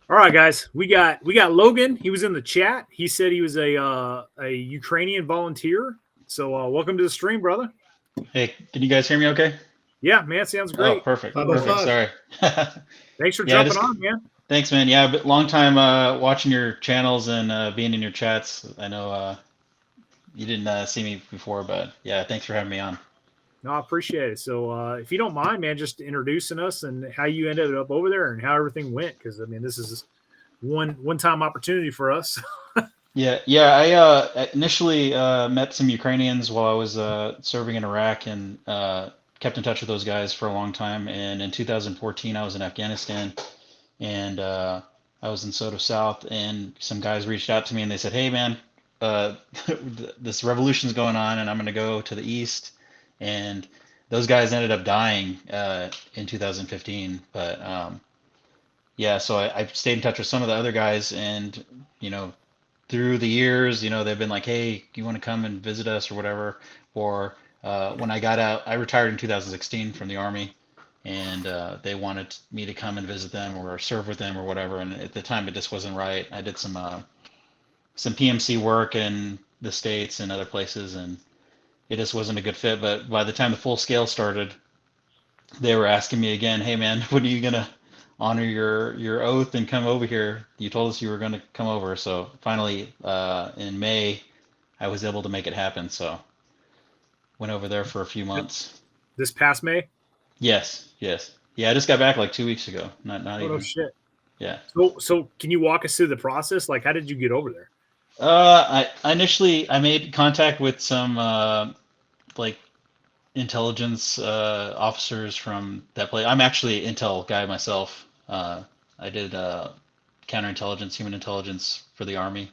All right, guys, we got Logan. He was in the chat. He said he was a Ukrainian volunteer. So welcome to the stream, brother. Hey, can you guys hear me okay? Yeah, man, sounds Oh, great. perfect. Perfect. 505. Sorry. Thanks for Yeah, I jumping just on, man. thanks, man. Yeah, but long time watching your channels and being in your chats. I know you didn't see me before, but yeah, thanks for having me on. No, I appreciate it. So if you don't mind, man, just introducing us and how you ended up over there and how everything went, because I mean, this is one time opportunity for us. Yeah. I initially met some Ukrainians while I was serving in Iraq and kept in touch with those guys for a long time. And in 2014, I was in Afghanistan and I was in Soto South, and some guys reached out to me and they said, "Hey, man, uh, this revolution's going on, and I'm going to go to the east." And those guys ended up dying in 2015. But yeah, so I stayed in touch with some of the other guys, and you know, through the years, they've been like, "Hey, you want to come and visit us or whatever?" Or when I got out, I retired in 2016 from the army, and they wanted me to come and visit them or serve with them or whatever. And at the time, it just wasn't right. I did some PMC work in the States and other places, and it just wasn't a good fit. But by the time the full scale started, they were asking me again, "Hey, man, when are you gonna honor your oath and come over here? You told us you were gonna come over." So finally, in May, I was able to make it happen. So went over there for a few months. This past May. Yes, yes. Yeah, I just got back like 2 weeks ago. Not Oh no even. shit. Yeah. So can you walk us through the process? Like, how did you get over there? I initially I made contact with some like intelligence officers from that place. I'm actually an intel guy myself. I did counterintelligence, human intelligence for the army,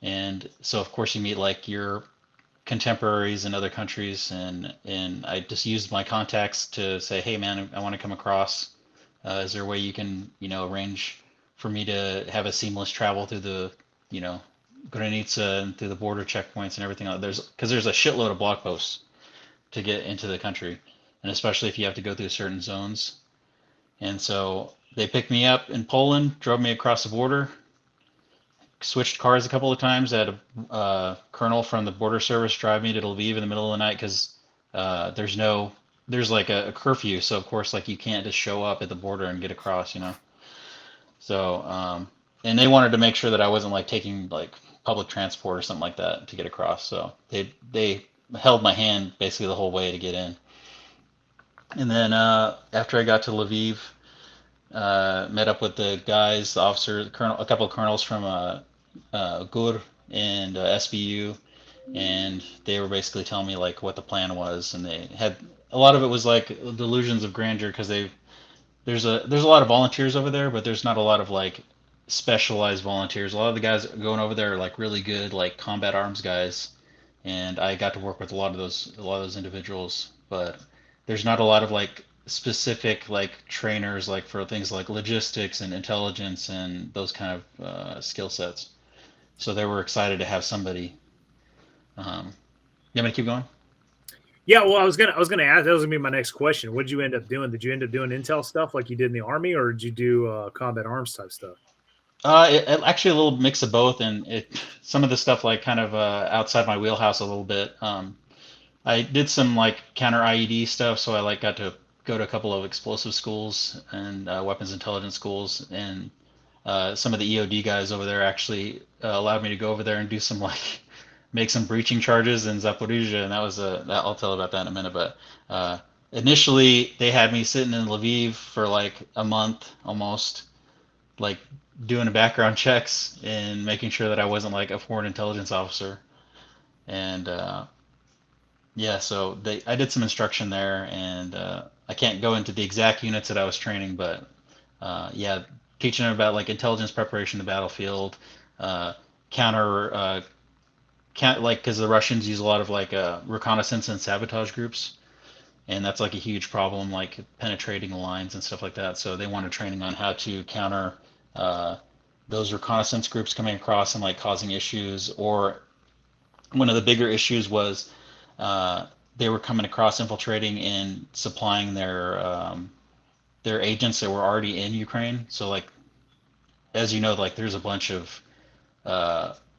and so of course you meet like your contemporaries in other countries, and I just used my contacts to say, "Hey man, I want to come across. Is there a way you can arrange for me to have a seamless travel through the you know Granica and through the border checkpoints and everything?" There's a shitload of block posts to get into the country, and especially if you have to go through certain zones. And so they picked me up in Poland, drove me across the border, switched cars a couple of times. I had a colonel from the border service drive me to Lviv in the middle of the night because there's like a curfew, so of course like you can't just show up at the border and get across. So and they wanted to make sure that I wasn't like taking like public transport or something like that to get across. So they held my hand basically the whole way to get in. And then after I got to Lviv, met up with the guys, the officer, the colonel, a couple of colonels from GUR and SBU, and they were basically telling me like what the plan was, and they had a lot of it was like delusions of grandeur because there's a lot of volunteers over there, but there's not a lot of like specialized volunteers. A lot of the guys going over there are like really good like combat arms guys, and I got to work with a lot of those individuals, but there's not a lot of like specific like trainers like for things like logistics and intelligence and those kind of skill sets. So they were excited to have somebody. You want me to keep going? Yeah, well, I was gonna ask. That was gonna be my next question. What did you end up doing? Did you end up doing intel stuff like you did in the army, or did you do combat arms type stuff? Actually a little mix of both, and some of the stuff like kind of outside my wheelhouse a little bit. I did some like counter IED stuff, so I like got to go to a couple of explosive schools and weapons intelligence schools, and some of the EOD guys over there actually allowed me to go over there and do some like make some breaching charges in Zaporizhia, and that was I'll tell about that in a minute. But uh, initially, they had me sitting in Lviv for like a month almost, like doing background checks and making sure that I wasn't like a foreign intelligence officer. And yeah, so I did some instruction there, and I can't go into the exact units that I was training, but yeah, teaching them about like intelligence preparation in the battlefield, uh, counter, like because the Russians use a lot of like reconnaissance and sabotage groups, and that's like a huge problem, like penetrating the lines and stuff like that. So they wanted training on how to counter uh, those reconnaissance groups coming across and like causing issues. Or one of the bigger issues was uh, they were coming across, infiltrating and supplying their agents that were already in Ukraine. So like as you know, like there's a bunch of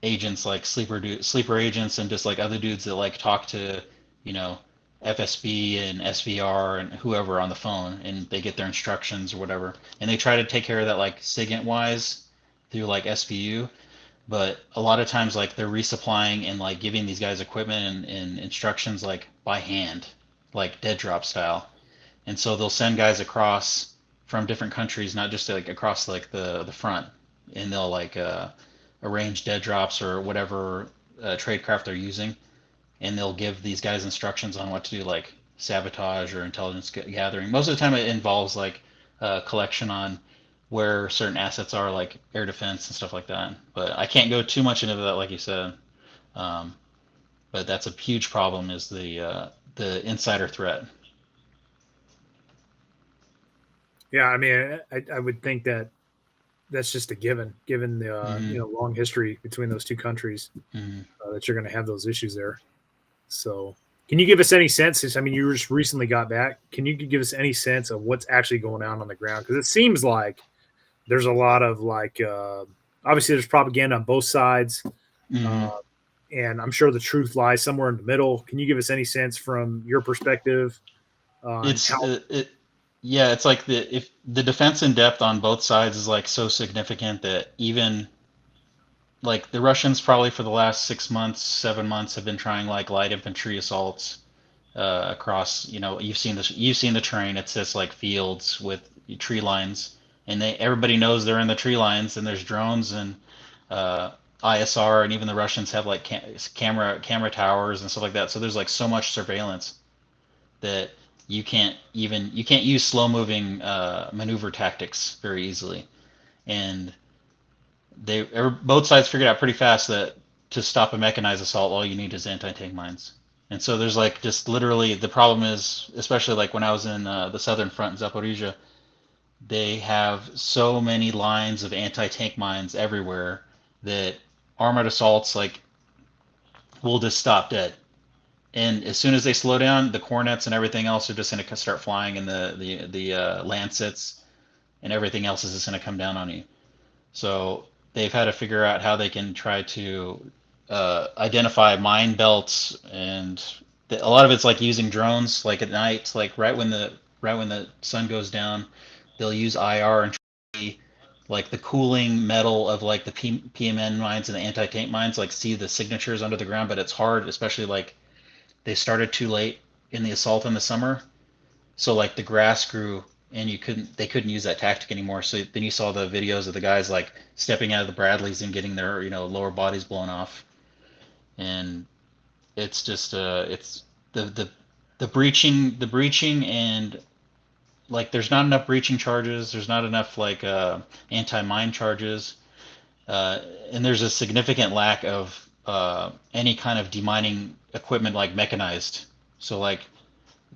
agents like sleeper agents and just like other dudes that like talk to, you know, FSB and SVR and whoever on the phone, and they get their instructions or whatever, and they try to take care of that like SIGINT wise through like SVU. But a lot of times like they're resupplying and like giving these guys equipment and instructions like by hand, like dead drop style. And so they'll send guys across from different countries, not just like across like the front, and they'll like arrange dead drops or whatever tradecraft they're using, and they'll give these guys instructions on what to do, like sabotage or intelligence gathering. Most of the time, it involves like collection on where certain assets are, like air defense and stuff like that. But I can't go too much into that, like you said. Um, but that's a huge problem, is the insider threat. Yeah, I mean, I would think that that's just a given the Mm-hmm. long history between those two countries, Mm-hmm. that you're going to have those issues there. So, can you give us any sense? I mean, you just recently got back. Can you give us any sense of what's actually going on the ground? Because it seems like there's a lot of like, obviously, there's propaganda on both sides, Mm-hmm. uh, and I'm sure the truth lies somewhere in the middle. Can you give us any sense from your perspective on It's how? yeah, it's like if the defense in depth on both sides is like so significant that even like the Russians probably for the last 6 months, 7 months have been trying like light infantry assaults across. You know, you've seen the terrain. It's just like fields with tree lines, and everybody knows they're in the tree lines, and there's drones and uh, ISR, and even the Russians have like camera towers and stuff like that. So there's like so much surveillance that you can't use slow moving maneuver tactics very easily, and both sides figured out pretty fast that to stop a mechanized assault, all you need is anti-tank mines. And so there's like just literally the problem is, especially like when I was in the southern front in Zaporizhia, they have so many lines of anti-tank mines everywhere that armored assaults like will just stop dead. And as soon as they slow down, the cornets and everything else are just going to start flying, and the Lancets and everything else is just going to come down on you. So they've had to figure out how they can try to identify mine belts, and a lot of it's like using drones, like at night, like right when the sun goes down, they'll use IR and try, like the cooling metal of like the PMN mines and the anti-tank mines, like see the signatures under the ground. But it's hard, especially like they started too late in the assault in the summer, so like the grass grew and they couldn't use that tactic anymore. So then you saw the videos of the guys like stepping out of the Bradleys and getting their, you know, lower bodies blown off. And it's just it's the the breaching, and like there's not enough breaching charges, there's not enough like anti-mine charges, uh, and there's a significant lack of any kind of demining equipment like mechanized. So like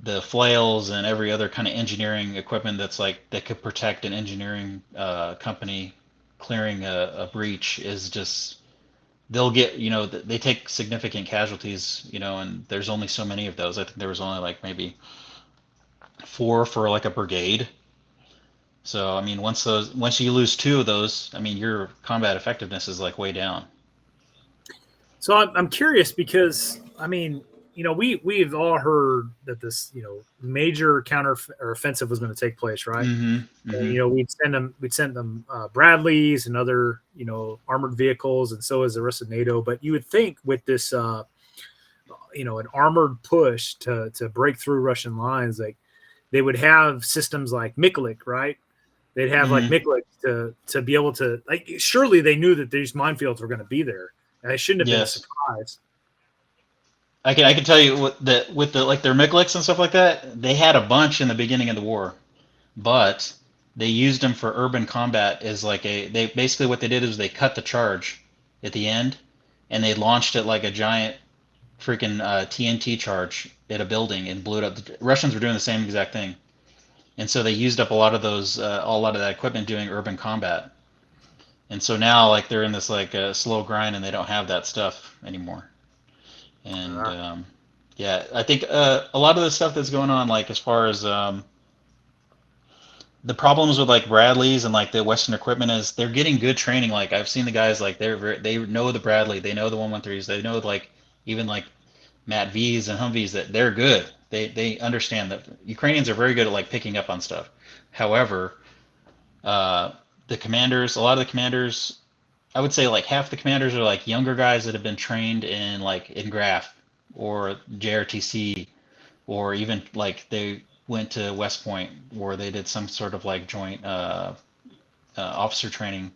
the flails and every other kind of engineering equipment that's like that could protect an engineering company clearing a breach is just, they'll get, you know, they take significant casualties, you know, and there's only so many of those. I think there was only like maybe four for like a brigade. So I mean, once you lose two of those, I mean, your combat effectiveness is like way down. So I'm curious because I mean, we've all heard that this major counter or offensive was going to take place, right? Mm-hmm. And, Mm-hmm. we'd send them Bradleys and other armored vehicles, and so is the rest of NATO. But you would think with this an armored push to break through Russian lines, like they would have systems like Mikulik, right? They'd have like Mm-hmm. Mikulik to be able to, like, surely they knew that these minefields were going to be there, and it shouldn't have been a Yes. surprise. I can tell you with the like their Miclics and stuff like that, they had a bunch in the beginning of the war, but they used them for urban combat as like they basically what they did is they cut the charge at the end, and they launched it like a giant freaking TNT charge at a building and blew it up. The Russians were doing the same exact thing, and so they used up a lot of those a lot of that equipment doing urban combat. And so now like they're in this like slow grind, and they don't have that stuff anymore. And Uh, yeah, I think a lot of the stuff that's going on, like as far as the problems with like Bradleys and like the Western equipment is they're getting good training. Like I've seen the guys like they know the Bradley, they know the 113s, they know like even like Matt V's and Humvees that they're good. They understand that Ukrainians are very good at like picking up on stuff. However, uh, the commanders, a lot of the commanders, I would say like half the commanders are like younger guys that have been trained in like in Graph or JRTC, or even like they went to West Point where they did some sort of like joint officer training,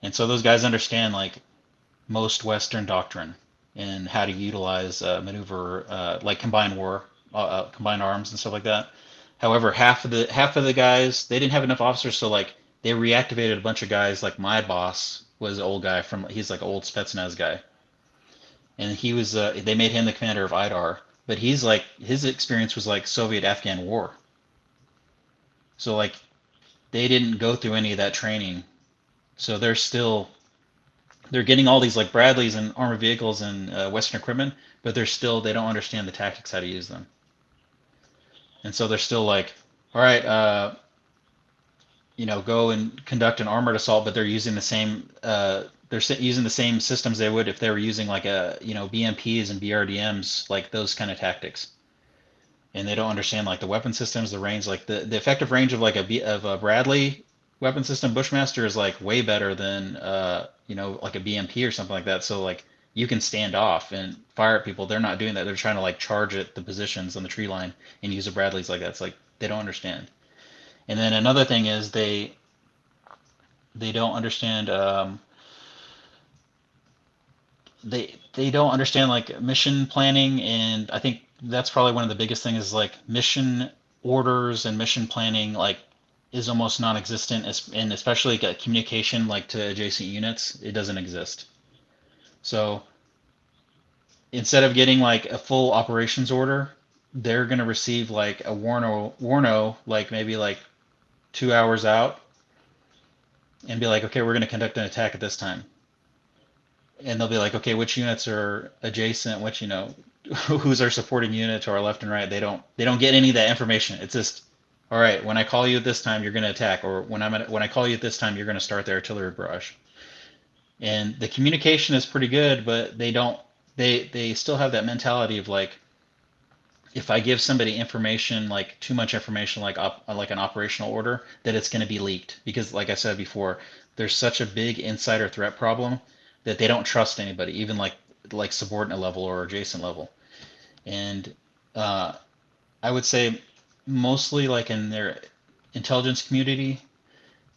and so those guys understand like most Western doctrine and how to utilize maneuver like combined war, combined arms and stuff like that. However, half of the guys they didn't have enough officers, so like they reactivated a bunch of guys. Like my boss was an old guy from he's like an old Spetsnaz guy, and he was they made him the commander of IDAR, but he's like his experience was like Soviet-Afghan war. So like they didn't go through any of that training. So they're getting all these like Bradleys and armored vehicles and Western equipment, but they don't understand the tactics how to use them. And so they're still like, all right, go and conduct an armored assault, but they're using the same using the same systems they would if they were using like BMPs and BRDMs, like those kind of tactics. And they don't understand like the weapon systems, the range, like the effective range of like a Bradley weapon system Bushmaster is like way better than like a BMP or something like that. So like you can stand off and fire at people. They're not doing that. They're trying to like charge at the positions on the tree line and use the Bradleys like that. It's like they don't understand. And then another thing is they don't understand they don't understand like mission planning, and I think that's probably one of the biggest things is like mission orders and mission planning like is almost non-existent, and especially like communication like to adjacent units, it doesn't exist. So instead of getting like a full operations order, they're going to receive like a warno like maybe like 2 hours out and be like, okay, we're going to conduct an attack at this time. And they'll be like, okay, which units are adjacent, which, who's our supporting unit to our left and right. They don't get any of that information. It's just, all right, when I call you at this time, you're going to attack, or when I call you at this time, you're going to start the artillery barrage. And the communication is pretty good, but they still have that mentality of like, if I give somebody information, like too much information, like an operational order, that it's going to be leaked. Because like I said before, there's such a big insider threat problem that they don't trust anybody, even like subordinate level or adjacent level. And I would say mostly like in their intelligence community,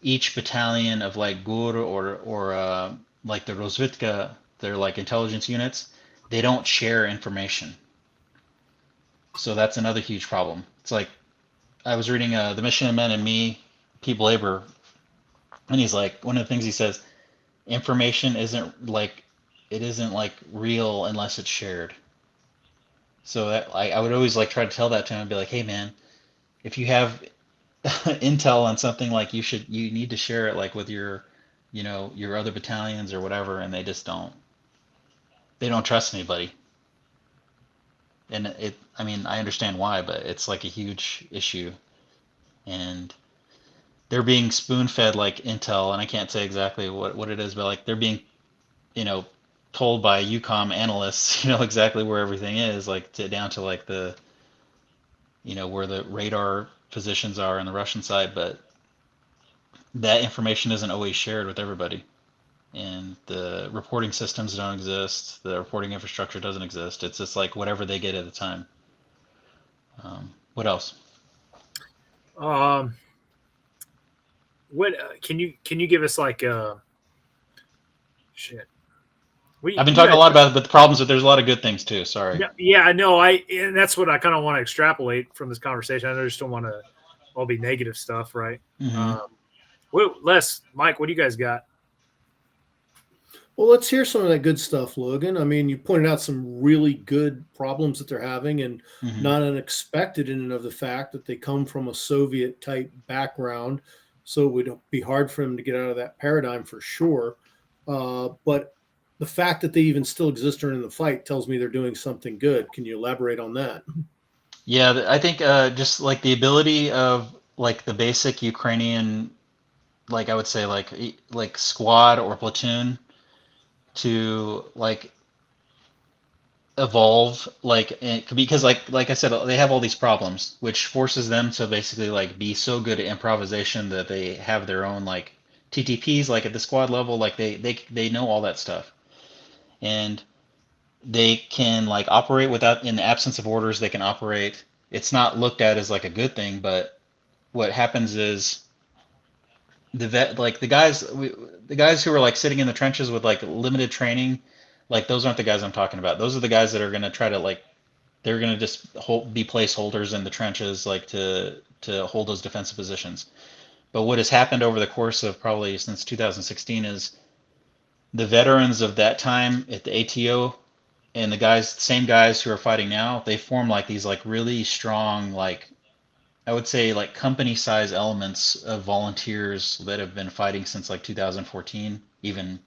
each battalion of like GUR or like the Rozvitka, they're like intelligence units, they don't share information. So that's another huge problem. It's like I was reading The Mission of Men and Me, Pete Blaber, and he's like, one of the things he says, information isn't like real unless it's shared. So that I would always like try to tell that to him and be like, hey man, if you have intel on something, like you need to share it like with your other battalions or whatever, and they just don't. They don't trust anybody. And I mean, I understand why, but it's like a huge issue. And they're being spoon-fed like intel, and I can't say exactly what it is, but like they're being, told by EUCOM analysts, exactly where everything is, like down to like the, where the radar positions are on the Russian side, but that information isn't always shared with everybody. And the reporting systems don't exist. The reporting infrastructure doesn't exist. It's just like whatever they get at the time. What else? Um, what can you give us like shit? I've been talking a lot about it, but the problems is there's a lot of good things too. Sorry. Yeah, I know. And that's what I kind of want to extrapolate from this conversation. I just don't want to all be negative stuff, right? Mike, what do you guys got? Well, let's hear some of that good stuff, Logan. I mean, you pointed out some really good problems that they're having, and not unexpected in and of the fact that they come from a Soviet type background. So it would be hard for them to get out of that paradigm for sure. But the fact that they even still exist during the fight tells me they're doing something good. Can you elaborate on that? Yeah, I think just like the ability of like the basic Ukrainian, like I would say like squad or platoon to like evolve because like I said, they have all these problems which forces them to basically like be so good at improvisation that they have their own like TTPs like at the squad level, like they know all that stuff, and they can like operate without, in the absence of orders they can operate. It's not looked at as like a good thing, but what happens is the guys who are like sitting in the trenches with like limited training, like those aren't the guys I'm talking about. Those are the guys that are going to try to like, they're going to just be placeholders in the trenches, like to hold those defensive positions. But what has happened over the course of probably since 2016 is the veterans of that time at the ATO and same guys who are fighting now, they form like these like really strong, like I would say like company size elements of volunteers that have been fighting since like 2014, even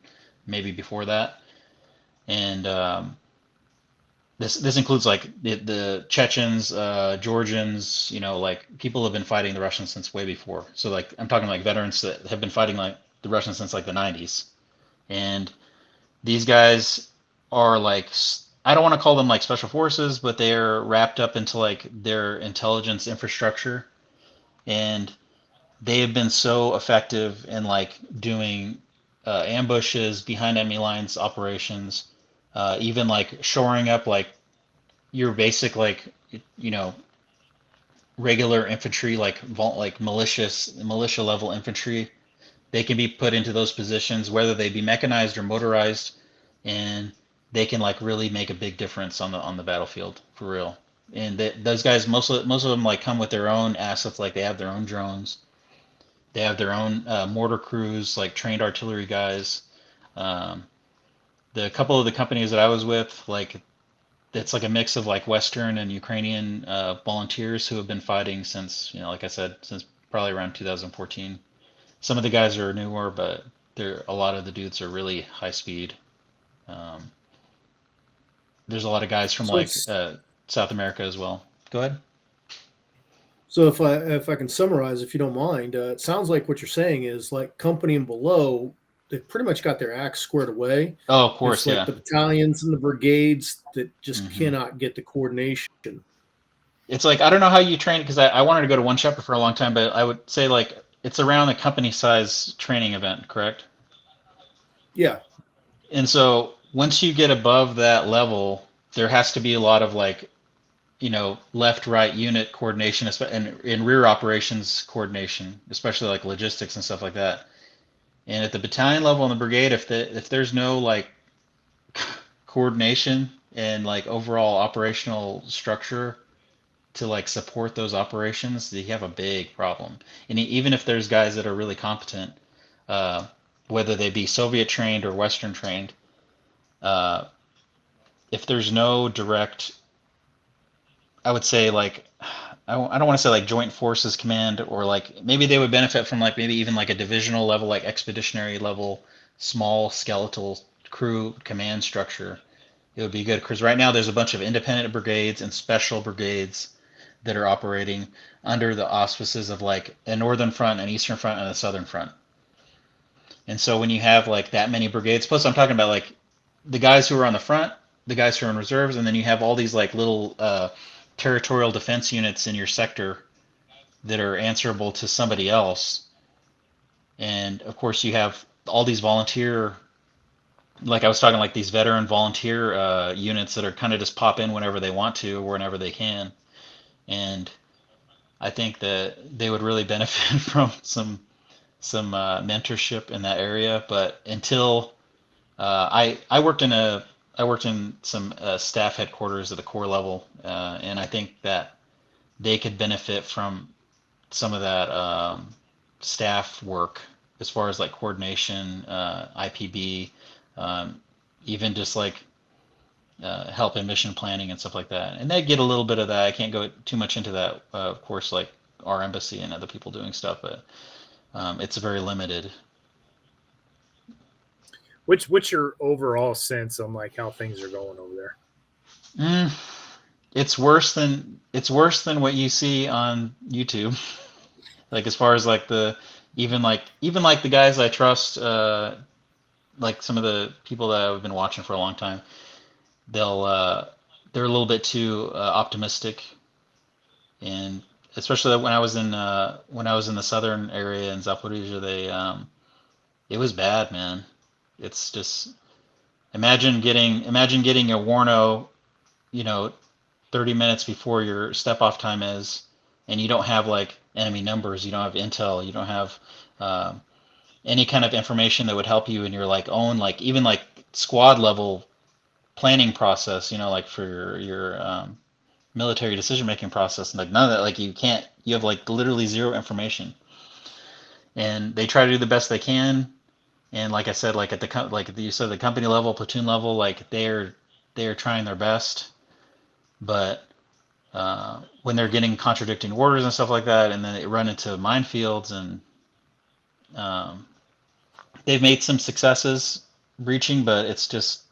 maybe before that. And this includes like the Chechens, Georgians, like people have been fighting the Russians since way before. So like I'm talking like veterans that have been fighting like the Russians since like the 90s. And these guys are like, I don't want to call them like special forces, but they're wrapped up into like their intelligence infrastructure, and they have been so effective in like doing ambushes behind enemy lines operations, even like shoring up like your basic like you know regular infantry, like militia level infantry. They can be put into those positions, whether they be mechanized or motorized, and they can like really make a big difference on the battlefield for real. And those guys, most of them like come with their own assets, like they have their own drones, they have their own mortar crews, like trained artillery guys. Um, the couple of the companies that I was with, like it's like a mix of like Western and Ukrainian volunteers who have been fighting since, like I said, since probably around 2014. Some of the guys are newer, but a lot of the dudes are really high speed. Um, there's a lot of guys from So like it's South America as well. Go ahead. so if I can summarize, if you don't mind, it sounds like what you're saying is like company and below, they've pretty much got their acts squared away. Oh, of It's course, like yeah. the battalions and the brigades that just hmm cannot get the coordination. It's like I don't know how you train, because I wanted to go to one chapter for a long time, but I would say like it's around a company size training event, correct? Yeah. And so once you get above that level, there has to be a lot of like left right unit coordination, and in rear operations coordination, especially like logistics and stuff like that. And at the battalion level in the brigade, if there's no like coordination and like overall operational structure to like support those operations, you have a big problem. And even if there's guys that are really competent, uh, whether they be Soviet trained or Western trained, uh, if there's no direct, I would say like I don't want to say like joint forces command, or like maybe they would benefit from like maybe even like a divisional level, like expeditionary level, small skeletal crew command structure. It would be good because right now there's a bunch of independent brigades and special brigades that are operating under the auspices of like a northern front, an eastern front, and a southern front. And so when you have like that many brigades, plus I'm talking about like the guys who are on the front, the guys who are in reserves, and then you have all these like little territorial defense units in your sector that are answerable to somebody else. And of course, you have all these volunteer, like I was talking, like these veteran volunteer units that are kind of just pop in whenever they want to, whenever they can. And I think that they would really benefit from some mentorship in that area. But until I worked in some staff headquarters at the corps level, and I think that they could benefit from some of that staff work as far as like coordination, IPB, um, even just like help in mission planning and stuff like that. And they get a little bit of that. I can't go too much into that, of course, like our embassy and other people doing stuff, but it's very limited. What's your overall sense on like how things are going over there? Mm, it's worse than what you see on YouTube. Like as far as like even like the guys I trust, like some of the people that I've been watching for a long time, they're a little bit too optimistic, and especially when I was in the southern area in Zaporizhia, it was bad, man. It's just imagine getting a Warno, you know, 30 minutes before your step off time is, and you don't have like enemy numbers, you don't have intel, you don't have um, any kind of information that would help you in your like own like even like squad level planning process, you know, like for your military decision making process, and like none of that, like you have like literally zero information, and they try to do the best they can, and like I said, like at you said, the company level, platoon level, like they're trying their best, but when they're getting contradicting orders and stuff like that, and then they run into minefields, and um, they've made some successes breaching, but it's just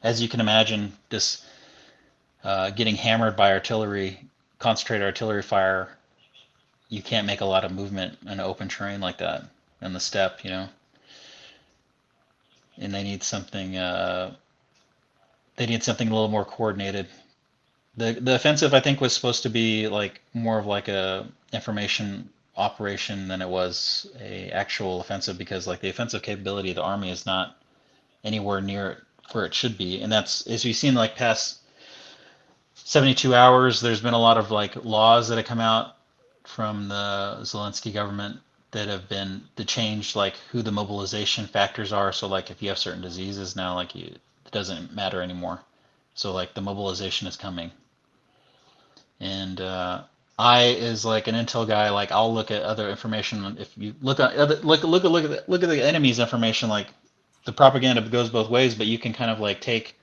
as you can imagine, this getting hammered by artillery, concentrated artillery fire, you can't make a lot of movement in open terrain like that in the steppe, you know. And they need something a little more coordinated. The offensive I think was supposed to be like more of like a information operation than it was a actual offensive, because like the offensive capability of the army is not anywhere near where it should be, and that's as we've seen like past 72 hours. There's been a lot of like laws that have come out from the Zelensky government that have been to change like who the mobilization factors are. So like if you have certain diseases now, like it doesn't matter anymore. So like the mobilization is coming, and I is like an intel guy. Like I'll look at other information. If you look at look at the enemy's information, like the propaganda goes both ways, but you can kind of like take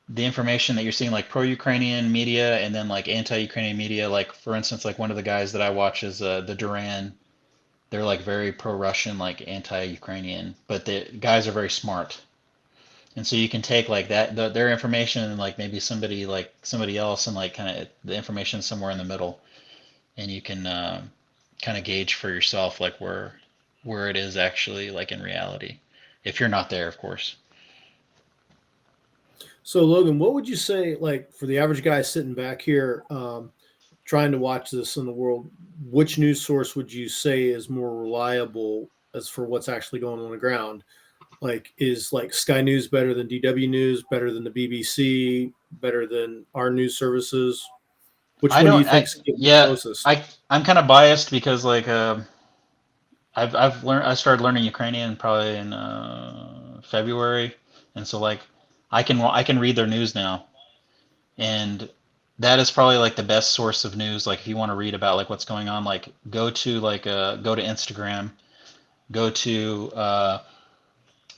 the information that you're seeing like pro-Ukrainian media and then like anti-Ukrainian media. Like for instance, like one of the guys that I watch is the Duran. They're like very pro-Russian, like anti-Ukrainian, but the guys are very smart. And so you can take like their information and like maybe somebody else and like kind of the information somewhere in the middle, and you can kind of gauge for yourself like where it is actually like in reality, if you're not there, of course. So, Logan, what would you say, like, for the average guy sitting back here trying to watch this in the world, which news source would you say is more reliable as for what's actually going on the ground? Like, is like Sky News better than DW News, better than the BBC, better than our news services? Which I one do you don't. think's getting the Yeah. closest? I'm kind of biased because like I've learned I started learning Ukrainian probably in February, and so like I can read their news now, and that is probably like the best source of news. Like if you want to read about like what's going on, like go to Instagram, go to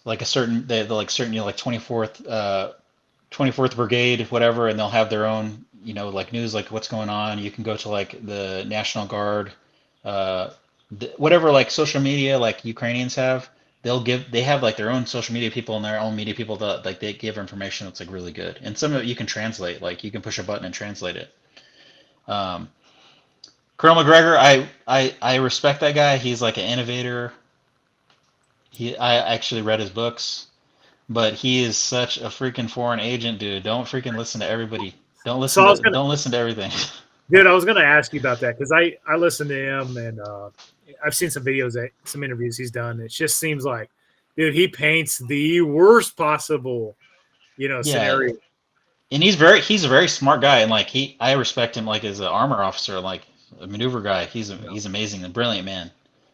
like a certain the like certain you know like 24th Brigade whatever, and they'll have their own you know like news like what's going on. You can go to like the National Guard, uh, whatever like social media like Ukrainians have. They have like their own social media people and their own media people that like they give information that's like really good, and some of it you can translate, like you can push a button and translate it. um, Colonel McGregor, I respect that guy. He's like an innovator. I actually read his books, but he is such a freaking foreign agent, dude. Don't freaking listen to everybody. So I was gonna, Don't listen to everything. dude, I was gonna ask you about that because I listened to him and I've seen some videos, some interviews he's done. It just seems like, dude, he paints the worst possible, Yeah, scenario. and he's a very smart guy, and like I respect him like as an armor officer, like a maneuver guy. He's amazing and brilliant man.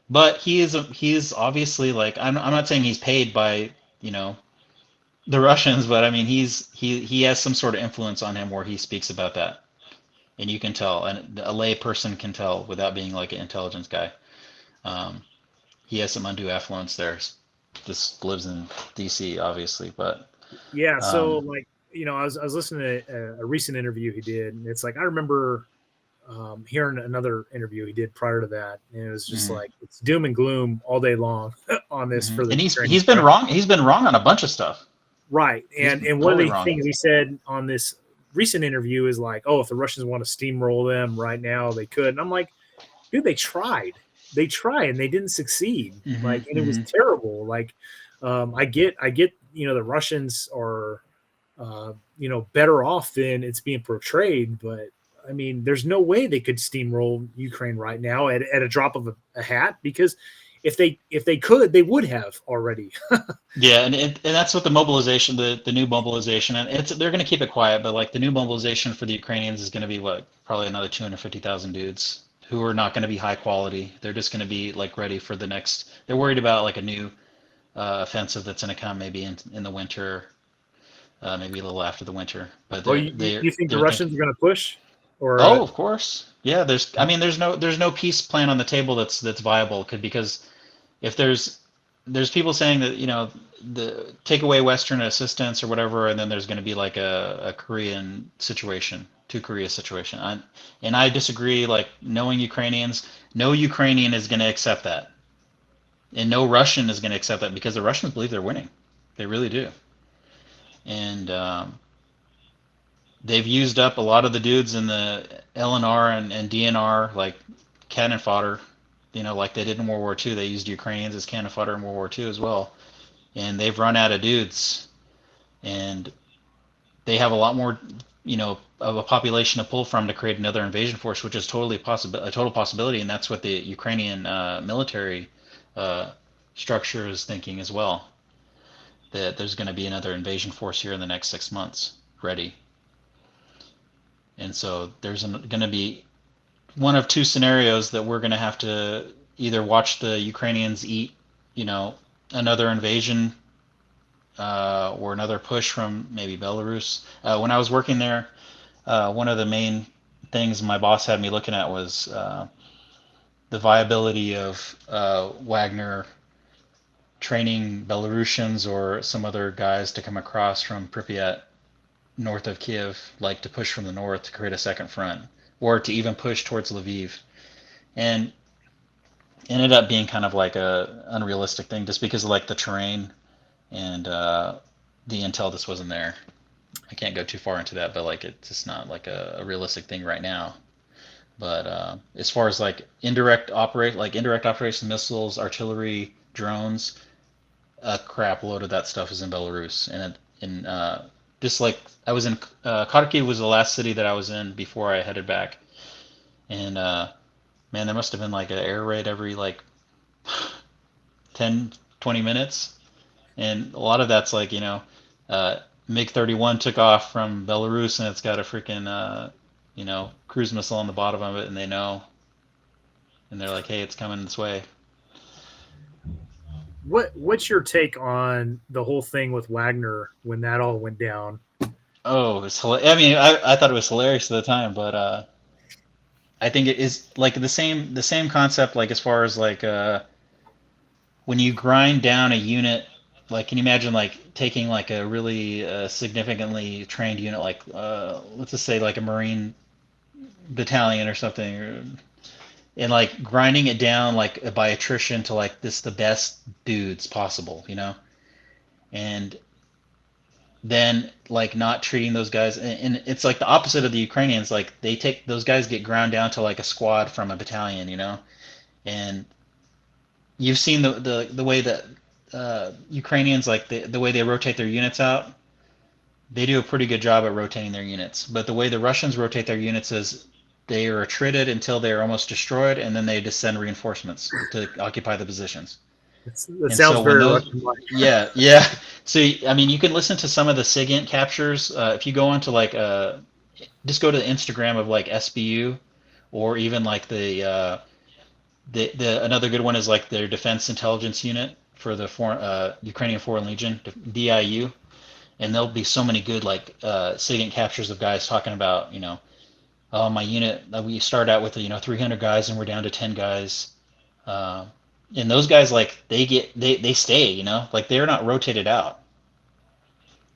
But he is obviously like I'm not saying he's paid by you know the Russians, but I mean he has some sort of influence on him where he speaks about that, and you can tell, and a lay person can tell without being like an intelligence guy. Um, he has some undue affluence there. Just lives in D.C. obviously, but Yeah. So um, like, I was listening to a recent interview he did, and it's like I remember hearing another interview he did prior to that, and it was just mhm, like it's doom and gloom all day long on this for the and Ukrainian he's been side. wrong. He's been wrong on a bunch of stuff. Right. He's And been one of totally the wrong. things he said on this recent interview is like, oh, if the Russians want to steamroll them right now, they could. And I'm like, dude, they tried. they tried and they didn't succeed. Mhm, And it was terrible. I get the Russians are better off than it's being portrayed, but I mean, there's no way they could steamroll Ukraine right now at a drop of a hat, because if they could, they would have already. Yeah, and that's what the mobilization, the new mobilization, and they're going to keep it quiet, but like the new mobilization for the Ukrainians is going to be what, probably another 250,000 dudes who are not going to be high quality. They're just going to be like ready for the next. They're worried about like a new offensive that's going to come maybe in the winter, maybe a little after the winter. But Well, they're you think the they're Russians thinking, are going to push, or oh, of course, yeah. I mean, there's no peace plan on the table that's viable, because if there's people saying that the take away Western assistance or whatever, and then there's going to be like a Korean situation, two Korea situation. And I disagree. Like, knowing Ukrainians, no Ukrainian is going to accept that, and no Russian is going to accept that, because the Russians believe they're winning, they really do, and they've used up a lot of the dudes in the LNR and DNR like cannon fodder. Like they did in World War II, they used Ukrainians as cannon fodder in World War II as well, and they've run out of dudes, and they have a lot more, of a population to pull from to create another invasion force, which is totally a total possibility, and that's what the Ukrainian military structure is thinking as well. That there's going to be another invasion force here in the next 6 months, ready, and so there's going to be one of two scenarios that we're going to have to either watch the Ukrainians eat, another invasion or another push from maybe Belarus. When I was working there, one of the main things my boss had me looking at was the viability of Wagner training Belarusians or some other guys to come across from Pripyat, north of Kiev, like to push from the north to create a second front, or to even push towards Lviv. And it ended up being kind of like a unrealistic thing, just because of like the terrain and the intel just wasn't there. I can't go too far into that, but like it's just not like a realistic thing right now. But as far as like indirect operation missiles, artillery, drones, a crap load of that stuff is in Belarus. And just like I was in Kharkiv was the last city that I was in before I headed back, and man, there must have been like an air raid every like 10, 20 minutes, and a lot of that's like MiG-31 took off from Belarus, and it's got a freaking cruise missile on the bottom of it, and they know, and they're like, hey, it's coming this way. What's your take on the whole thing with Wagner when that all went down? Oh, it's hilarious. I mean, I thought it was hilarious at the time, but I think it is like the same concept, like as far as like when you grind down a unit, like can you imagine like taking like a really significantly trained unit, like let's just say like a Marine battalion or something, and like grinding it down like by attrition to like the best dudes possible, and then like not treating those guys, and it's like the opposite of the Ukrainians. Like those guys get ground down to like a squad from a battalion, and you've seen the way that Ukrainians, like the way they rotate their units out. They do a pretty good job at rotating their units, but the way the Russians rotate their units is they are attrited until they are almost destroyed, and then they just send reinforcements to occupy the positions. That And sounds so when very those, Russian-like. yeah. So I mean, you can listen to some of the SIGINT captures if you go onto like just go to the Instagram of like SBU, or even like the another good one is like their Defense Intelligence Unit for the Ukrainian Foreign Legion, DIU, and there'll be so many good like SIGINT captures of guys talking about oh, my unit, we start out with 300 guys and we're down to 10 guys. And those guys, like they stay, like they're not rotated out.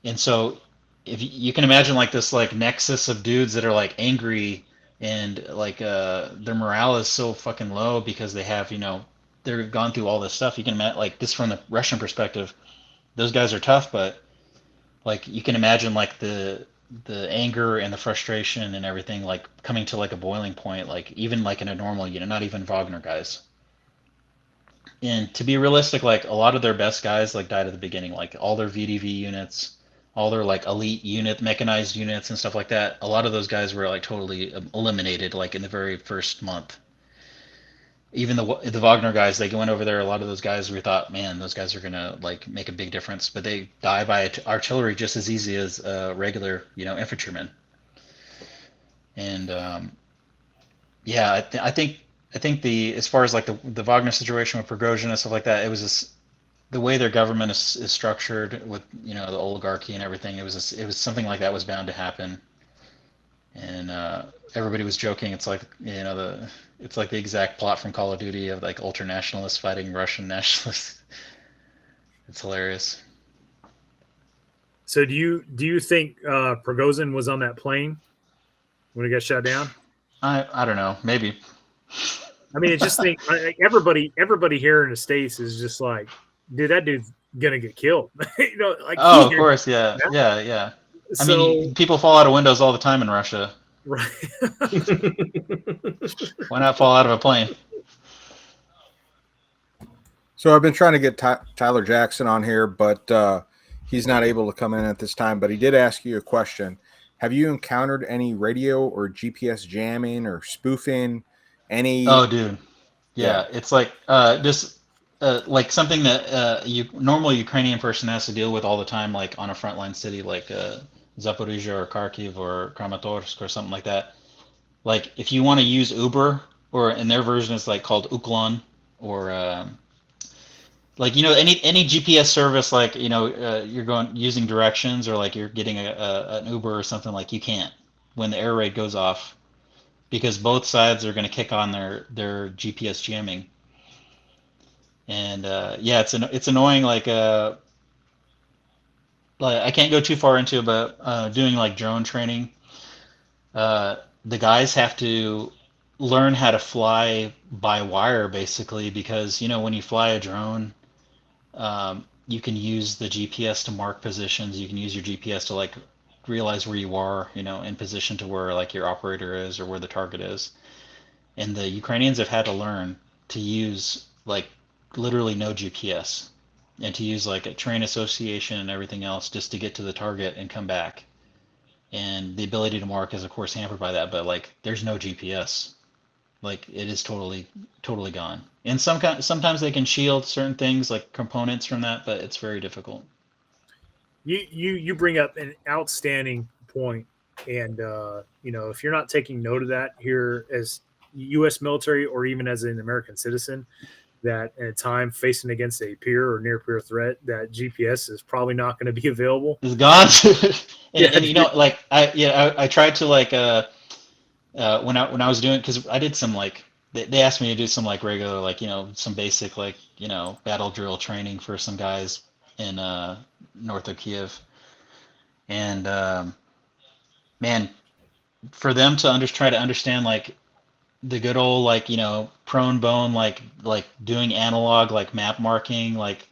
And so if you can imagine like this like nexus of dudes that are like angry, and like their morale is so fucking low because they have, they've gone through all this stuff. You can imagine like this from the Russian perspective, those guys are tough, but like you can imagine like the anger and the frustration and everything like coming to like a boiling point, like even like in a normal, not even Wagner guys. And to be realistic, like a lot of their best guys like died at the beginning, like all their VDV units, all their like elite unit mechanized units and stuff like that. A lot of those guys were like totally eliminated like in the very first month. Even the Wagner guys, they went over there. A lot of those guys, we thought, man, those guys are gonna like make a big difference, but they die by artillery just as easy as regular, infantrymen. And yeah, I think the as far as like the Wagner situation with Prigozhin and stuff like that, it was just the way their government is structured with the oligarchy and everything. It was something like that was bound to happen, and everybody was joking. It's like it's like the exact plot from Call of Duty of like ultra nationalists fighting Russian nationalists. It's hilarious. So do you think Prigozhin was on that plane when he got shot down? I don't know, maybe. I mean, everybody here in the States is just like, dude, that dude's gonna get killed. Like of course, yeah. I mean, people fall out of windows all the time in Russia. Right. Why not fall out of a plane? So I've been trying to get Tyler Jackson on here, but he's not able to come in at this time. But he did ask you a question. Have you encountered any radio or GPS jamming or spoofing? Oh, dude. Yeah. It's like just like something that normal Ukrainian person has to deal with all the time, like on a frontline city like Zaporizhia or Kharkiv or Kramatorsk or something like that. Like if you want to use Uber, or in their version is like called Uklon, or like any GPS service, like you're going using directions, or like you're getting an Uber or something, like you can't when the air raid goes off, because both sides are going to kick on their GPS jamming. And yeah, it's annoying. Like I can't go too far into it, but doing like drone training, the guys have to learn how to fly by wire basically, because when you fly a drone, you can use the GPS to mark positions. You can use your GPS to like realize where you are, in position to where like your operator is or where the target is. And the Ukrainians have had to learn to use like literally no GPS, and to use like a train association and everything else just to get to the target and come back. And the ability to mark is of course hampered by that, but like there's no GPS. Like it is totally gone. And sometimes they can shield certain things like components from that, but it's very difficult. You bring up an outstanding point, and if you're not taking note of that here as U.S. military or even as an American citizen, that at a time facing against a peer or near peer threat, that GPS is probably not going to be available. It's gone. And like I tried to like when I was doing, because I did some like they asked me to do some like regular like some basic like battle drill training for some guys in north of Kiev, and man, for them to try to understand like the good old like prone bone, like doing analog like map marking, like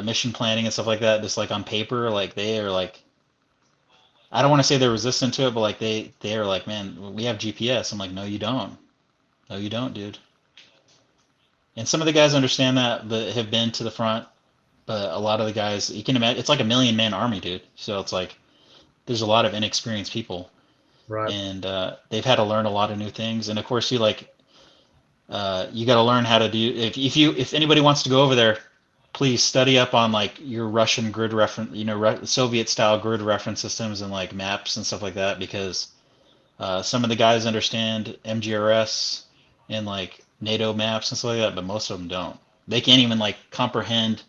mission planning and stuff like that, just like on paper, like they are like, I don't want to say they're resistant to it, but like they are like, man, we have GPS. I'm like, no, you don't. No, you don't, dude. And some of the guys understand that have been to the front, but a lot of the guys, you can imagine, it's like a 1,000,000-man army, dude. So it's like there's a lot of inexperienced people, right? And they've had to learn a lot of new things. And of course, you got to learn how to do. If anybody wants to go over there, please study up on like your Russian grid reference, Soviet style grid reference systems and like maps and stuff like that, because some of the guys understand MGRS and like NATO maps and stuff like that, but most of them don't. They can't even like comprehend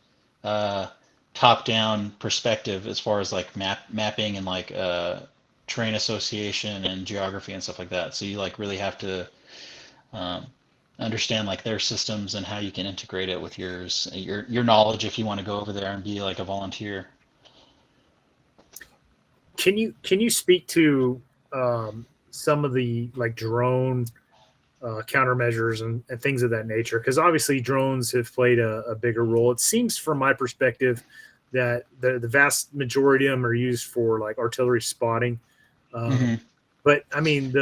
top-down perspective as far as like mapping and like train association and geography and stuff like that. So you like really have to understand like their systems and how you can integrate it with yours, your knowledge, if you want to go over there and be like a volunteer. Can you speak to some of the like drone countermeasures and things of that nature? Because obviously drones have played a bigger role. It seems from my perspective that the vast majority of them are used for like artillery spotting. But I mean,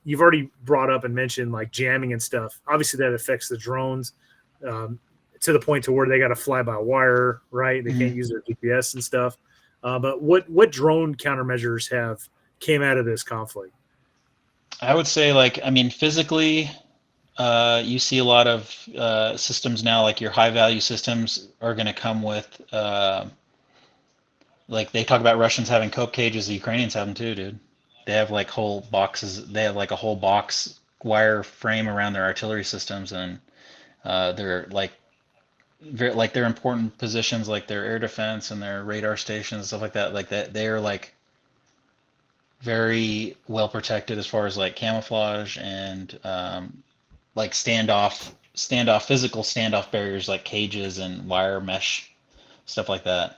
you've already brought up and mentioned like jamming and stuff. Obviously that affects the drones. to the point to where they got to fly by wire, right? They can't use their GPS and stuff. But what drone countermeasures have came out of this conflict? I would say, like, I mean, physically, you see a lot of systems now, like your high value systems are going to come with, like they talk about Russians having cope cages, the Ukrainians have them too, dude. They have like whole boxes, they have like a whole box wire frame around their artillery systems, and they're like, like their important positions, like their air defense and their radar stations, stuff like that, they are like very well protected as far as like camouflage and like physical standoff barriers like cages and wire mesh, stuff like that.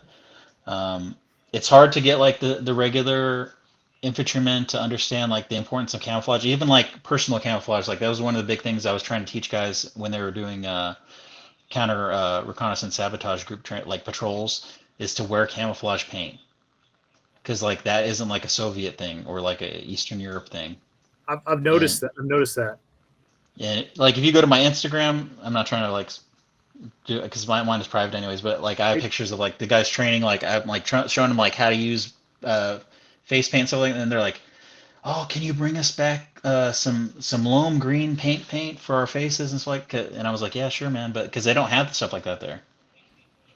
It's hard to get like the regular infantrymen to understand like the importance of camouflage, even like personal camouflage. Like that was one of the big things I was trying to teach guys when they were doing counter reconnaissance sabotage group like patrols, is to wear camouflage paint, because like that isn't like a Soviet thing or like a Eastern Europe thing. I've noticed that. I've noticed that. And like if you go to my Instagram, I'm not trying to like do it because mine is private anyways, but like I have pictures of like the guys training, like I'm like showing them like how to use face paint and stuff like that, and they're like, oh, can you bring us back some loam green paint for our faces and stuff like, and I was like, yeah, sure, man, but because they don't have stuff like that there.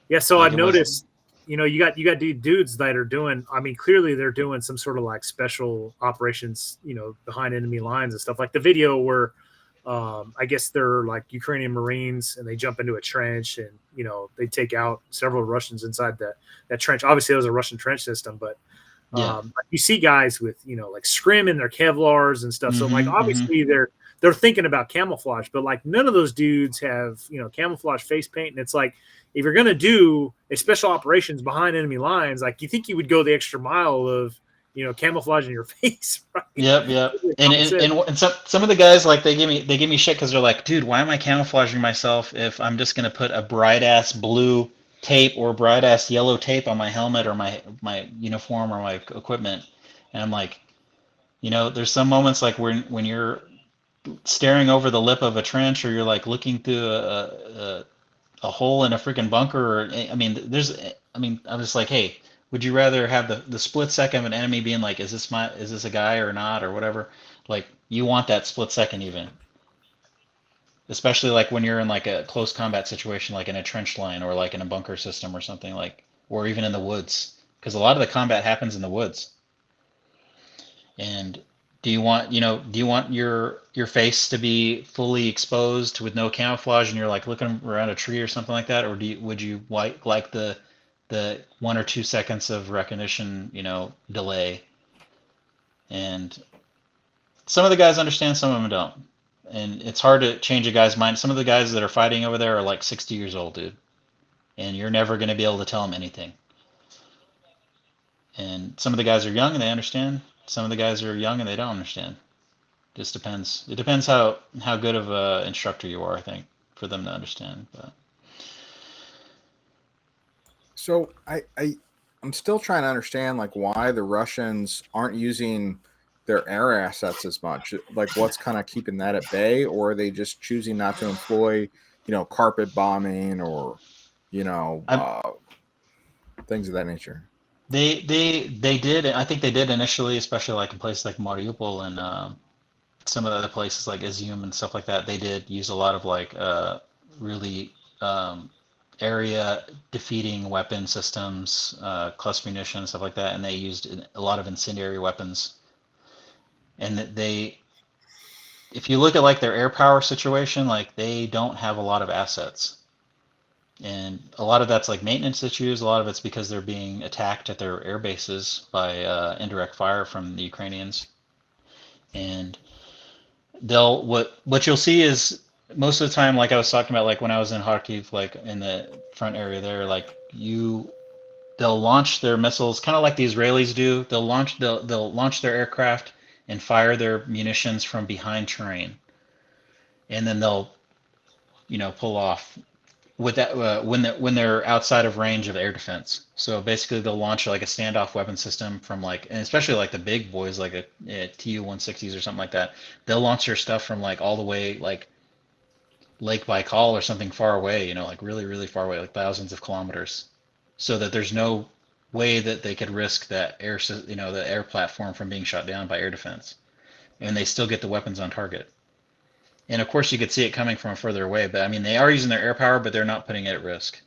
Yeah, so Like I've noticed, you know, you got these dudes that are doing, I mean, clearly they're doing some sort of like special operations, you know, behind enemy lines and stuff. Like the video where I guess they're like Ukrainian Marines and they jump into a trench and, you know, they take out several Russians inside that trench. Obviously, it was a Russian trench system, but you see guys with, you know, like scrim in their Kevlars and stuff. So like obviously they're thinking about camouflage, but like none of those dudes have, you know, camouflage face paint. And it's like, if you're going to do a special operations behind enemy lines, like you think you would go the extra mile of, you know, camouflaging your face, right? Yep. And some of the guys, like they give me shit because they're like, dude, why am I camouflaging myself if I'm just gonna put a bright ass blue tape or bright ass yellow tape on my helmet or my uniform or my equipment? And I'm like, you know, there's some moments like when you're staring over the lip of a trench, or you're like looking through a hole in a freaking bunker, or I mean, I'm just like, hey, would you rather have the split second of an enemy being like, is this a guy or not, or whatever? Like, you want that split second even. Especially like when you're in like a close combat situation, like in a trench line or like in a bunker system or something, like, or even in the woods. Because a lot of the combat happens in the woods. And do you want your face to be fully exposed with no camouflage and you're like looking around a tree or something like that? Or would you like the 1 or 2 seconds of recognition, you know, delay? And some of the guys understand, some of them don't. And it's hard to change a guy's mind. Some of the guys that are fighting over there are like 60 years old, dude. And you're never going to be able to tell them anything. And some of the guys are young and they understand. Some of the guys are young and they don't understand. Just depends. It depends how good of a instructor you are, I think, for them to understand. But so I'm still trying to understand like why the Russians aren't using their air assets as much. Like what's kind of keeping that at bay, or are they just choosing not to employ, you know, carpet bombing or, you know, things of that nature? They did. I think they did initially, especially like in places like Mariupol and some of the other places like Izium and stuff like that. They did use a lot of like really area defeating weapon systems, cluster munitions, stuff like that, and they used a lot of incendiary weapons. And if you look at like their air power situation, like they don't have a lot of assets. And a lot of that's like maintenance issues. A lot of it's because they're being attacked at their air bases by indirect fire from the Ukrainians. And what you'll see is most of the time, like I was talking about, like when I was in Kharkiv, like in the front area there, like they'll launch their missiles kind of like the Israelis do. They'll launch their aircraft and fire their munitions from behind terrain, and then they'll, you know, pull off with that when they're outside of range of air defense. So basically, they'll launch like a standoff weapon system from like, and especially like the big boys like a Tu-160s or something like that. They'll launch their stuff from like all the way like Lake Baikal or something far away, like really, really far away, like thousands of kilometers, so that there's no way that they could risk that the air platform from being shot down by air defense, and they still get the weapons on target. And of course, you could see it coming from further away, but I mean, they are using their air power, but they're not putting it at risk.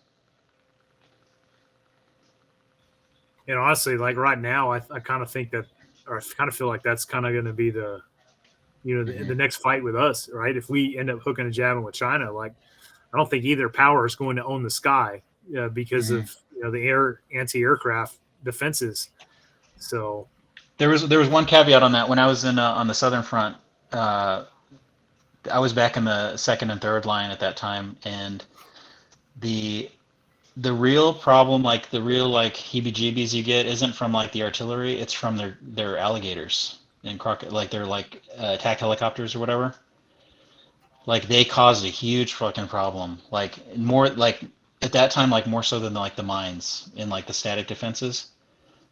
And honestly, like right now, I kind of think that, or I kind of feel like that's kind of going to be the next fight with us, right? If we end up hooking and jabbing with China, like I don't think either power is going to own the sky because of the anti-aircraft defenses. So there was one caveat on that. When I was on the southern front, I was back in the second and third line at that time, and the real problem, like the real like heebie-jeebies you get, isn't from like the artillery. It's from their alligators and like their like attack helicopters or whatever. Like they caused a huge fucking problem. Like more like at that time, like more so than like the mines in like the static defenses,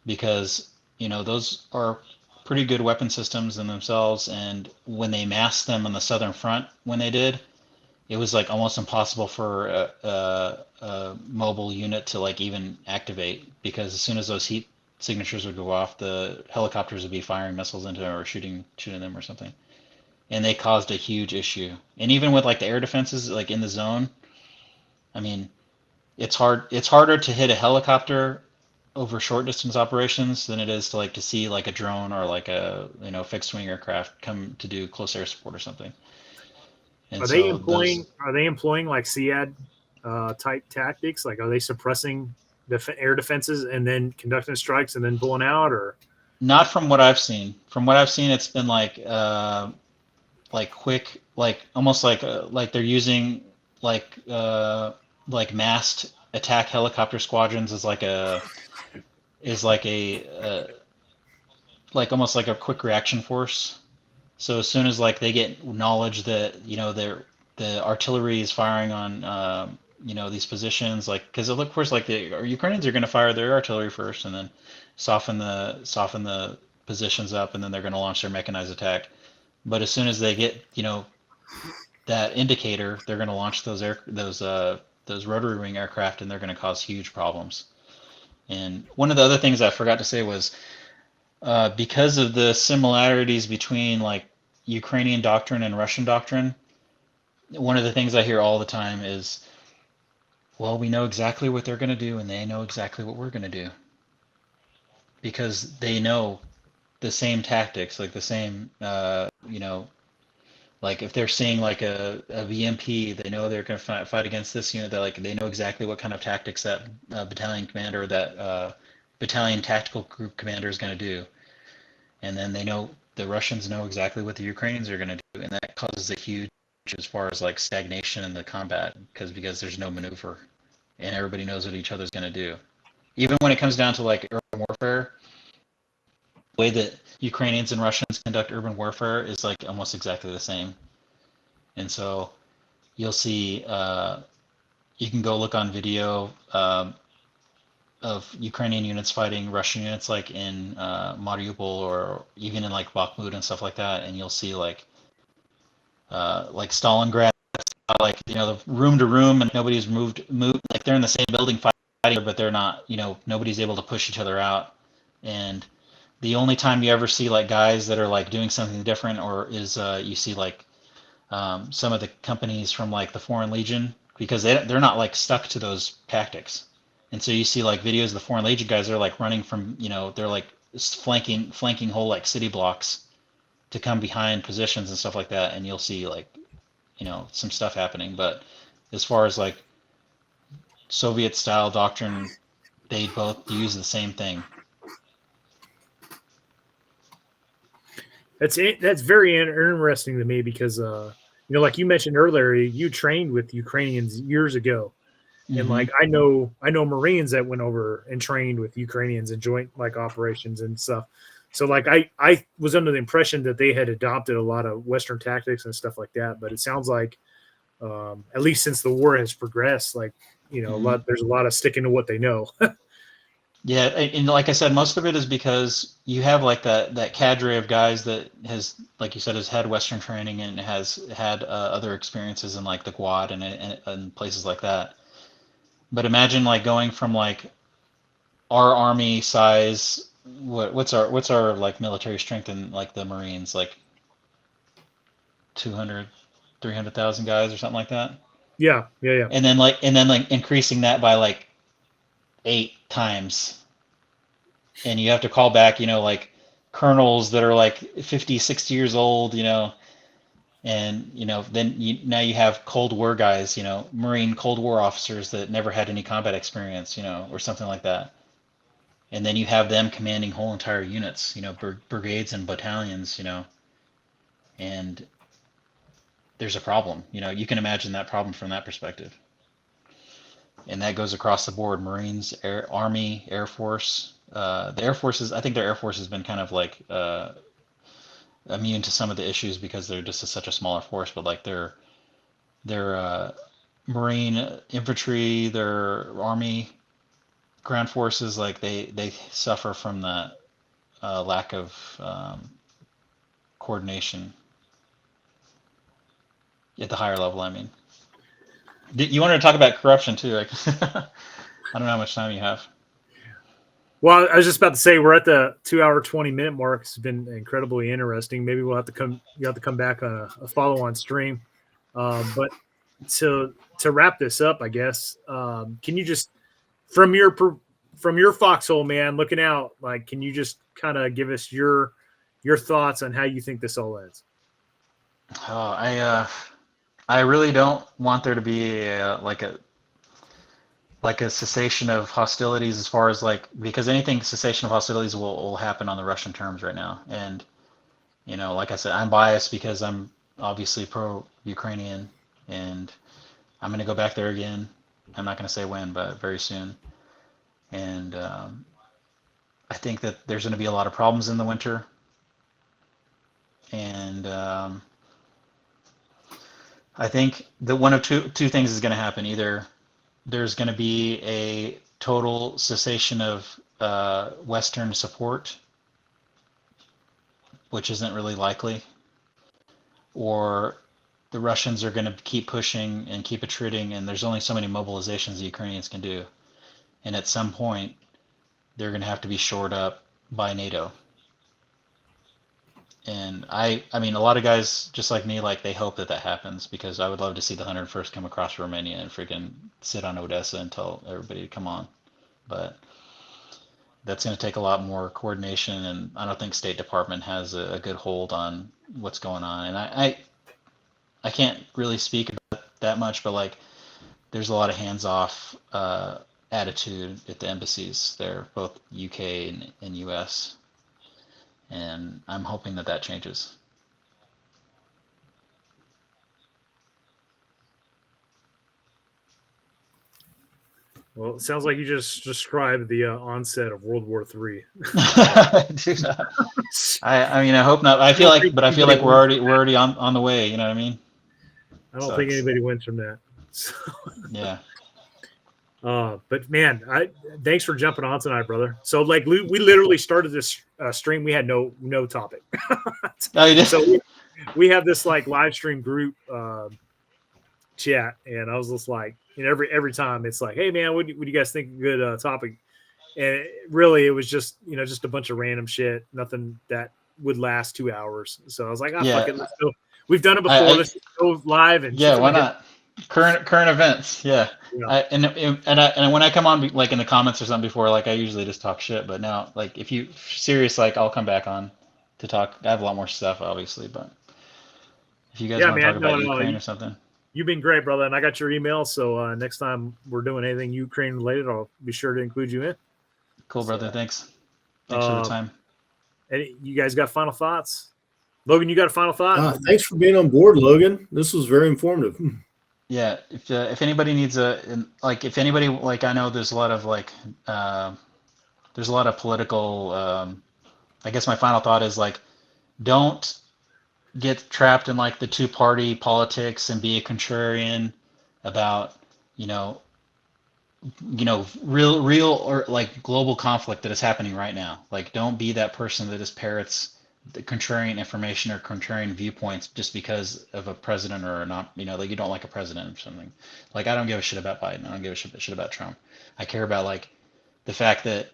because those are pretty good weapon systems in themselves. And when they massed them on the southern front, when they did, it was like almost impossible for a mobile unit to like even activate, because as soon as those heat signatures would go off, the helicopters would be firing missiles into them or shooting them or something. And they caused a huge issue. And even with like the air defenses, like in the zone, I mean, it's harder to hit a helicopter over short distance operations than it is to see like a drone or like a fixed wing aircraft come to do close air support or something. And are they employing like SEAD type tactics? Like, are they suppressing air defenses and then conducting strikes and then pulling out, or? Not from what I've seen. From what I've seen, it's been like quick, like almost like they're using like massed attack helicopter squadrons as like almost like a quick reaction force. So as soon as like they get knowledge that the artillery is firing on these positions, like because of course like the Ukrainians are going to fire their artillery first and then soften the positions up, and then they're going to launch their mechanized attack. But as soon as they get that indicator, they're going to launch those rotary wing aircraft, and they're going to cause huge problems. And one of the other things I forgot to say was, because of the similarities between like Ukrainian doctrine and Russian doctrine, one of the things I hear all the time is, well, we know exactly what they're going to do and they know exactly what we're going to do, because they know the same tactics, like the same, like if they're seeing like a VMP, they know they're going to fight against this unit. They know exactly what kind of tactics that battalion commander, that battalion tactical group commander is going to do. And then they know the Russians know exactly what the Ukrainians are going to do, and that causes a huge, as far as like stagnation in the combat, because there's no maneuver, and everybody knows what each other's going to do. Even when it comes down to like urban warfare, the way that Ukrainians and Russians conduct urban warfare is like almost exactly the same. And so you'll see, you can go look on video of Ukrainian units fighting Russian units, like in Mariupol or even in like Bakhmut and stuff like that, and you'll see like Stalingrad, like the room to room, and nobody's moved. Like they're in the same building fighting, but they're not. Nobody's able to push each other out. And the only time you ever see like guys that are like doing something different, or is you see like some of the companies from like the Foreign Legion, because they're not like stuck to those tactics. And so you see like videos of the Foreign Legion guys, they're like running from, they're like flanking whole like city blocks to come behind positions and stuff like that. And you'll see like, some stuff happening. But as far as like Soviet style doctrine, they both use the same thing. That's very interesting to me, because like you mentioned earlier, you trained with Ukrainians years ago. And like I know Marines that went over and trained with Ukrainians in joint like operations and stuff. So like I was under the impression that they had adopted a lot of Western tactics and stuff like that. But it sounds like at least since the war has progressed, like there's a lot of sticking to what they know. Yeah, and like I said, most of it is because you have like that cadre of guys that has, like you said, has had Western training and has had other experiences in like the quad and places like that. But imagine like going from like our army size, what's our like military strength in like the Marines, like 200, 300,000 guys or something like that. Yeah, yeah, yeah. And then increasing that by like 8 times, and you have to call back, like colonels that are like 50, 60 years old, and then now you have Cold War guys, Marine Cold War officers that never had any combat experience, or something like that. And then you have them commanding whole entire units, brigades and battalions, and there's a problem. You can imagine that problem from that perspective. And that goes across the board: Marines, Army, Air Force. The Air Force I think their Air Force has been kind of like immune to some of the issues because they're just such a smaller force. But like their Marine infantry, their Army ground forces, like they suffer from the lack of coordination at the higher level. I mean, you wanted to talk about corruption too? Like, I don't know how much time you have. Well, I was just about to say we're at the 2-hour 20-minute mark. It's been incredibly interesting. Maybe we'll have to come. You have to come back on a follow-on stream. But to wrap this up, I guess, can you just from your foxhole, man, looking out, like, can you just kind of give us your thoughts on how you think this all ends? Oh, I really don't want there to be like a cessation of hostilities, as far as like, because anything cessation of hostilities will happen on the Russian terms right now. And like I said, I'm biased because I'm obviously pro-Ukrainian, and I'm going to go back there again. I'm not going to say when, but very soon. And I think that there's going to be a lot of problems in the winter. And I think that one of two things is going to happen. Either there's going to be a total cessation of Western support, which isn't really likely, or the Russians are going to keep pushing and keep attriting, and there's only so many mobilizations the Ukrainians can do. And at some point, they're going to have to be shored up by NATO. And I mean, a lot of guys just like me, like, they hope that happens, because I would love to see the 101st come across Romania and freaking sit on Odessa and tell everybody to come on. But that's going to take a lot more coordination, and I don't think State Department has a good hold on what's going on. And I can't really speak about that much, but like, there's a lot of hands-off attitude at the embassies there, both UK and US. And I'm hoping that changes. Well, it sounds like you just described the onset of World War III. Dude, I mean, I hope not. I feel like we're already on the way. You know what I mean? I don't think anybody wins from that. So. Yeah. But man, thanks for jumping on tonight, brother. So like we literally started this stream. We had no topic. Oh, you did? So we have this like live stream group chat, and I was just like, every time it's like, hey man, what do you guys think? A good topic? And it was just just a bunch of random shit, nothing that would last 2 hours. So I was like, yeah. fuck it, let's go. We've done it before. Let's go live and why not? Current events, yeah. And when I come on, like in the comments or something before, like I usually just talk shit. But now, like, if you serious, like, I'll come back on to talk. I have a lot more stuff, obviously, but if you guys want to talk about Ukraine or something, you've been great, brother. And I got your email, so next time we're doing anything Ukraine related, I'll be sure to include you in. Cool, brother. Thanks for the time. And you guys got final thoughts? Logan, you got a final thought? Thanks for being on board, Logan. This was very informative. Yeah, if anybody needs if anybody, like, I know there's a lot of political, I guess my final thought is, like, don't get trapped in like the two-party politics and be a contrarian about, real or like global conflict that is happening right now. Like, don't be that person that just parrots the contrarian information or contrarian viewpoints just because of a president or not, like you don't like a president or something. Like, I don't give a shit about Biden. I don't give a shit about Trump. I care about like the fact that,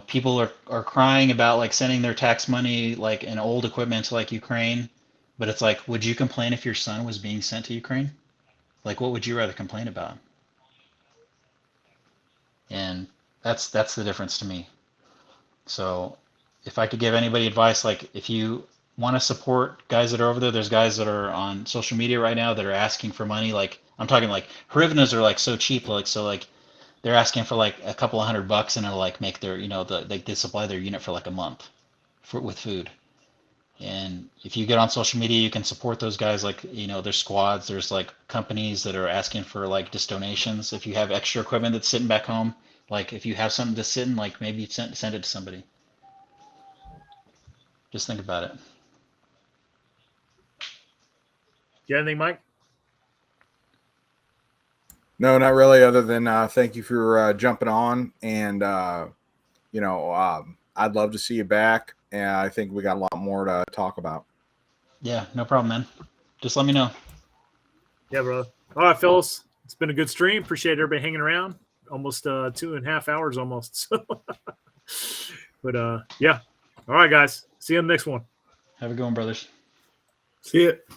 people are crying about like sending their tax money like and old equipment to like Ukraine, but it's like, would you complain if your son was being sent to Ukraine? Like, what would you rather complain about? And that's the difference to me. So if I could give anybody advice, like if you want to support guys that are over there, there's guys that are on social media right now that are asking for money. Like I'm talking like Hrivnas are like so cheap, like so like they're asking for like a couple of $100 and it'll like make their they supply their unit for like a month with food. And if you get on social media, you can support those guys. Like, there's squads, there's like companies that are asking for like just donations. If you have extra equipment that's sitting back home, like if you have something to sit in, like maybe send it to somebody. Just think about it. You got anything, Mike? No, not really. Other than thank you for jumping on, and I'd love to see you back. And I think we got a lot more to talk about. Yeah, no problem, man. Just let me know. Yeah, bro. All right, fellas. It's been a good stream. Appreciate everybody hanging around. Almost 2.5 hours almost. But yeah. All right, guys. See you on the next one. Have a good one, brothers. See it.